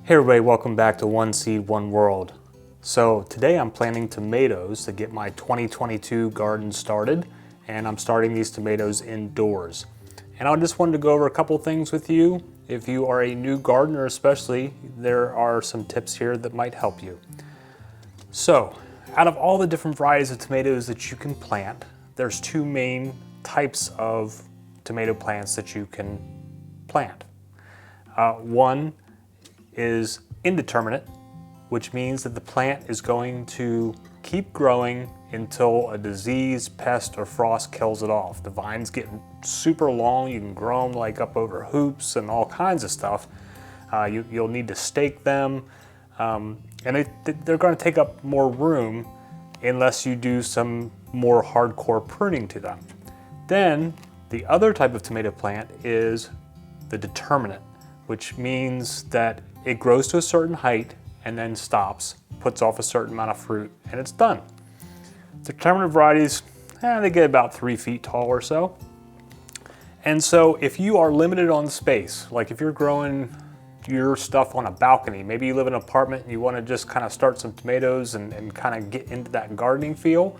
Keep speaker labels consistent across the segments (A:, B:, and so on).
A: Hey everybody, welcome back to One Seed, One World. So today I'm planting tomatoes to get my 2022 garden started, and I'm starting these tomatoes indoors. And I just wanted to go over a couple things with you. If you are a new gardener especially, there are some tips here that might help you. So, out of all the different varieties of tomatoes that you can plant, there's two main types of tomato plants that you can plant. One is indeterminate, which means that the plant is going to keep growing until a disease, pest, or frost kills it off. The vines get super long, you can grow them like up over hoops and all kinds of stuff. You'll need to stake them, and they're going to take up more room unless you do some more hardcore pruning to them. Then the other type of tomato plant is the determinate, which means that it grows to a certain height and then stops, puts off a certain amount of fruit, and it's done. The determinate varieties, they get about 3 feet tall or so. And so if you are limited on space, like if you're growing your stuff on a balcony, maybe you live in an apartment and you want to just kind of start some tomatoes and kind of get into that gardening feel,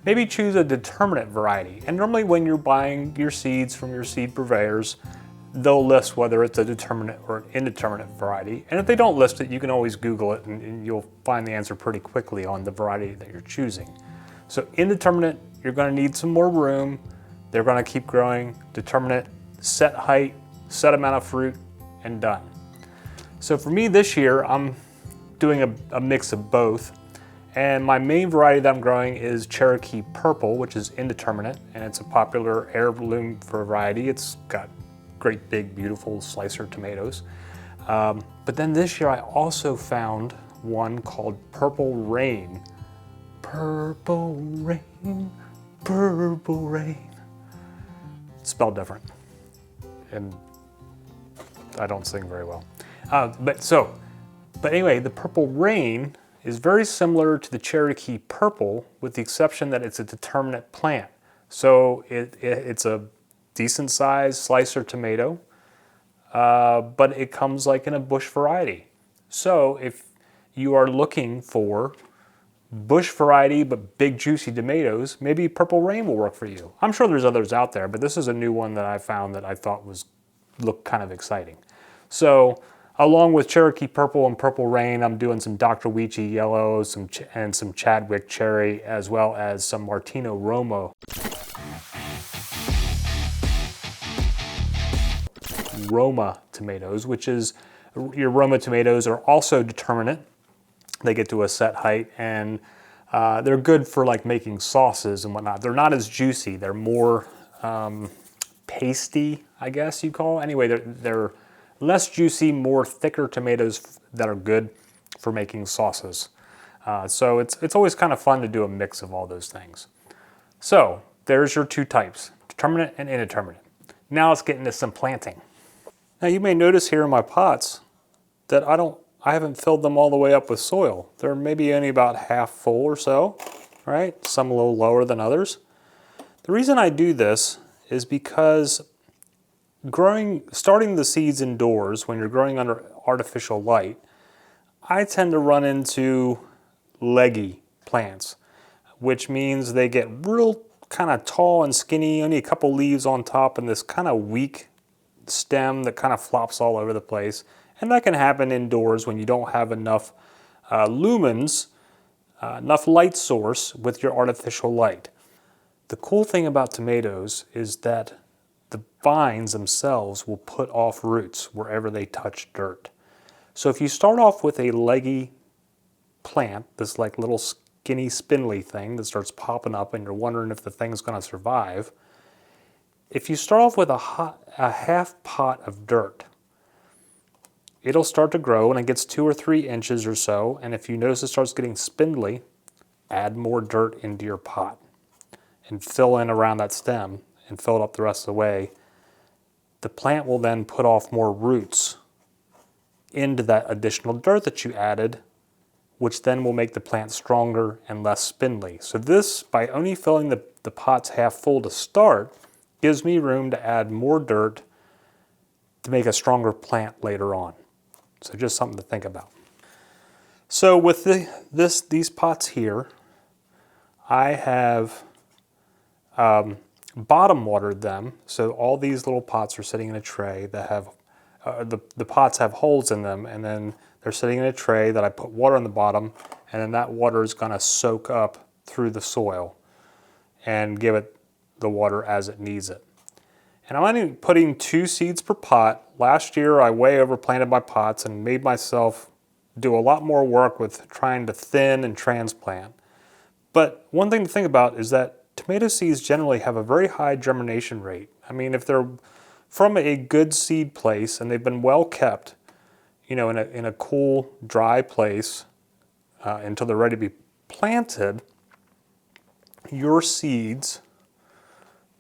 A: maybe choose a determinate variety. And normally when you're buying your seeds from your seed purveyors, they'll list whether it's a determinate or an indeterminate variety. And if they don't list it, you can always Google it and you'll find the answer pretty quickly on the variety that you're choosing. So indeterminate, you're going to need some more room. They're going to keep growing. Determinate, set height, set amount of fruit, and done. So for me this year, I'm doing a mix of both. And my main variety that I'm growing is Cherokee Purple, which is indeterminate, and it's a popular heirloom variety. It's got great big beautiful slicer tomatoes. But then this year I also found one called Purple Rain. Purple rain, purple rain. It's spelled different, and I don't sing very well. But anyway, the Purple Rain is very similar to the Cherokee Purple, with the exception that it's a determinate plant. So it's a decent sized slicer tomato, but it comes like in a bush variety. So if you are looking for bush variety but big juicy tomatoes, maybe Purple Rain will work for you. I'm sure there's others out there, but this is a new one that I found that I thought looked kind of exciting. So along with Cherokee Purple and Purple Rain, I'm doing some Dr. Weechee Yellow, and some Chadwick Cherry, as well as some Martino Roma tomatoes, which is, your Roma tomatoes are also determinate. They get to a set height, and they're good for like making sauces and whatnot. They're not as juicy. They're more pasty, I guess you call it. Anyway, they're less juicy, more thicker tomatoes that are good for making sauces. So it's always kind of fun to do a mix of all those things. So there's your two types, determinate and indeterminate. Now let's get into some planting. Now you may notice here in my pots that I haven't filled them all the way up with soil. They're maybe only about half full or so, right? Some a little lower than others. The reason I do this is because starting the seeds indoors when you're growing under artificial light, I tend to run into leggy plants, which means they get real kind of tall and skinny, only a couple leaves on top, and this kind of weak stem that kind of flops all over the place. And that can happen indoors when you don't have enough lumens, enough light source with your artificial light. The cool thing about tomatoes is that the vines themselves will put off roots wherever they touch dirt. So if you start off with a leggy plant, this like little skinny spindly thing that starts popping up and you're wondering if the thing's going to survive, if you start off with a half pot of dirt, it'll start to grow when it gets 2 or 3 inches or so, and if you notice it starts getting spindly, add more dirt into your pot and fill in around that stem and fill it up the rest of the way. The plant will then put off more roots into that additional dirt that you added, which then will make the plant stronger and less spindly. So this, by only filling the pots half full to start, gives me room to add more dirt to make a stronger plant later on. So just something to think about. So with these pots here, I have bottom watered them. So all these little pots are sitting in a tray that have, the pots have holes in them, and then they're sitting in a tray that I put water on the bottom, and then that water is gonna soak up through the soil and give it the water as it needs it. And I'm only putting 2 seeds per pot. Last year I way overplanted my pots and made myself do a lot more work with trying to thin and transplant. But one thing to think about is that tomato seeds generally have a very high germination rate. I mean, if they're from a good seed place and they've been well kept, you know, in a cool, dry place until they're ready to be planted, your seeds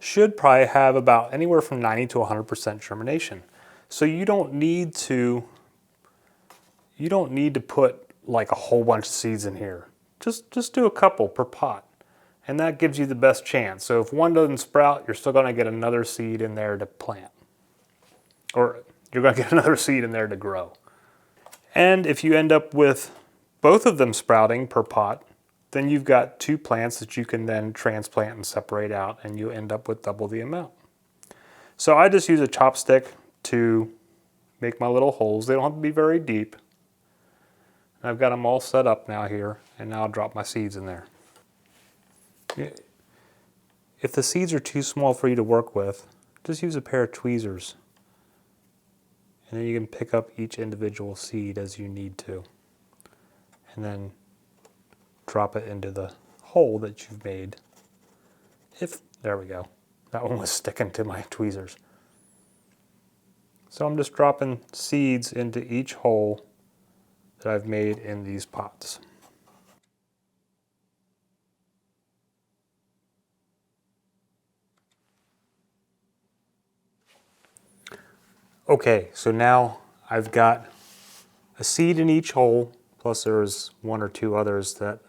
A: should probably have about anywhere from 90 to 100% germination. So you don't need to put like a whole bunch of seeds in here. Just do a couple per pot, and that gives you the best chance. So if one doesn't sprout, you're still gonna get another seed in there to plant, or you're gonna get another seed in there to grow. And if you end up with both of them sprouting per pot, then you've got 2 plants that you can then transplant and separate out, and you end up with double the amount. So I just use a chopstick to make my little holes. They don't have to be very deep. I've got them all set up now here, and now I'll drop my seeds in there. If the seeds are too small for you to work with, just use a pair of tweezers, and then you can pick up each individual seed as you need to, and then drop it into the hole that you've made. There we go. That one was sticking to my tweezers. So I'm just dropping seeds into each hole that I've made in these pots. Okay, so now I've got a seed in each hole, plus there's 1 or 2 others that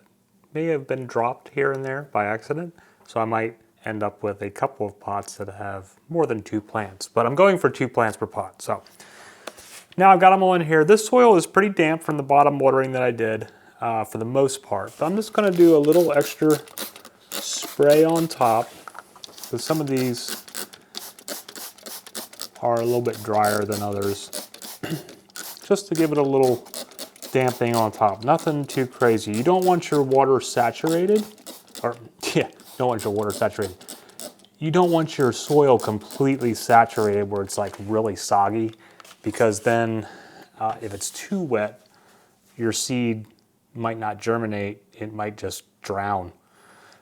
A: may have been dropped here and there by accident. So I might end up with a couple of pots that have more than 2 plants, but I'm going for 2 plants per pot. So now I've got them all in here. This soil is pretty damp from the bottom watering that I did for the most part, but I'm just gonna do a little extra spray on top, because some of these are a little bit drier than others, just to give it a little damping on top. Nothing too crazy. You don't want your water saturated, or yeah, you don't want your water saturated. You don't want your soil completely saturated where it's like really soggy, because then if it's too wet, your seed might not germinate, it might just drown.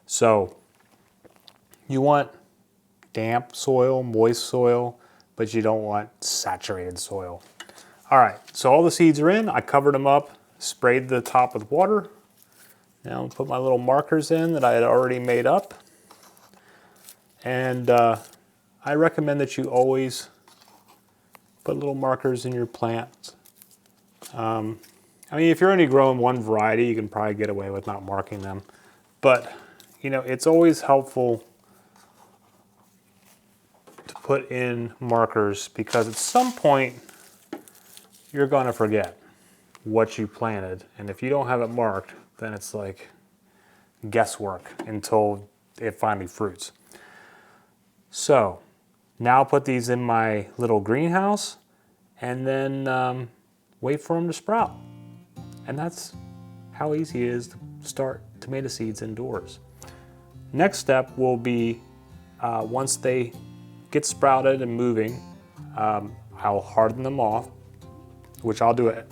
A: So you want damp soil, moist soil, but you don't want saturated soil. All right, so all the seeds are in. I covered them up, sprayed the top with water. Now I'll put my little markers in that I had already made up. And I recommend that you always put little markers in your plants. I mean, if you're only growing one variety, you can probably get away with not marking them. But, you know, it's always helpful to put in markers, because at some point you're going to forget what you planted. And if you don't have it marked, then it's like guesswork until it finally fruits. So now I'll put these in my little greenhouse and then wait for them to sprout. And that's how easy it is to start tomato seeds indoors. Next step will be once they get sprouted and moving, I'll harden them off, which I'll do a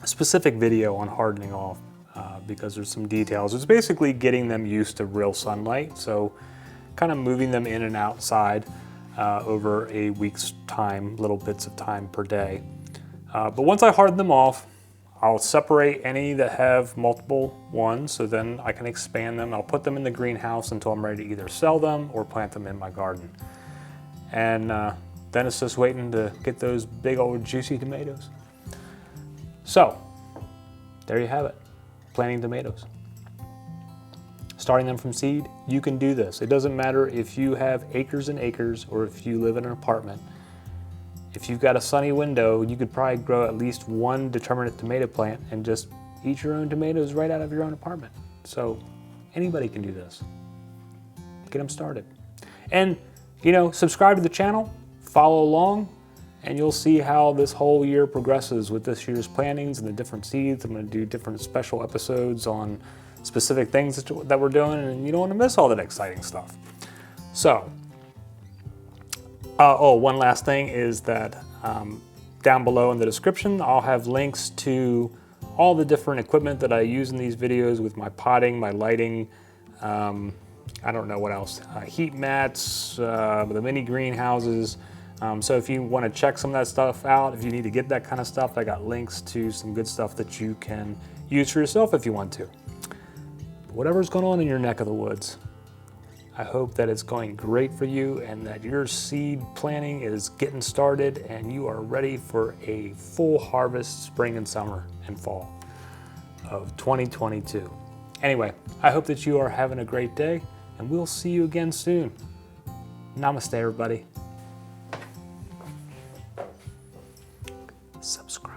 A: specific video on hardening off because there's some details. It's basically getting them used to real sunlight, so kind of moving them in and outside over a week's time, little bits of time per day. But once I harden them off, I'll separate any that have multiple ones, so then I can expand them. I'll put them in the greenhouse until I'm ready to either sell them or plant them in my garden. And then it's just waiting to get those big old juicy tomatoes. So, there you have it, planting tomatoes. Starting them from seed, you can do this. It doesn't matter if you have acres and acres or if you live in an apartment. if you've got a sunny window, you could probably grow at least one determinate tomato plant and just eat your own tomatoes right out of your own apartment. So anybody can do this. Get them started. And, subscribe to the channel, follow along, and you'll see how this whole year progresses with this year's plantings and the different seeds. I'm going to do different special episodes on specific things that we're doing, and you don't want to miss all that exciting stuff. So, one last thing is that down below in the description, I'll have links to all the different equipment that I use in these videos with my potting, my lighting, I don't know what else, heat mats, the mini greenhouses. So if you want to check some of that stuff out, if you need to get that kind of stuff, I got links to some good stuff that you can use for yourself if you want to. But whatever's going on in your neck of the woods, I hope that it's going great for you and that your seed planting is getting started and you are ready for a full harvest spring and summer and fall of 2022. Anyway, I hope that you are having a great day, and we'll see you again soon. Namaste, everybody. Subscribe.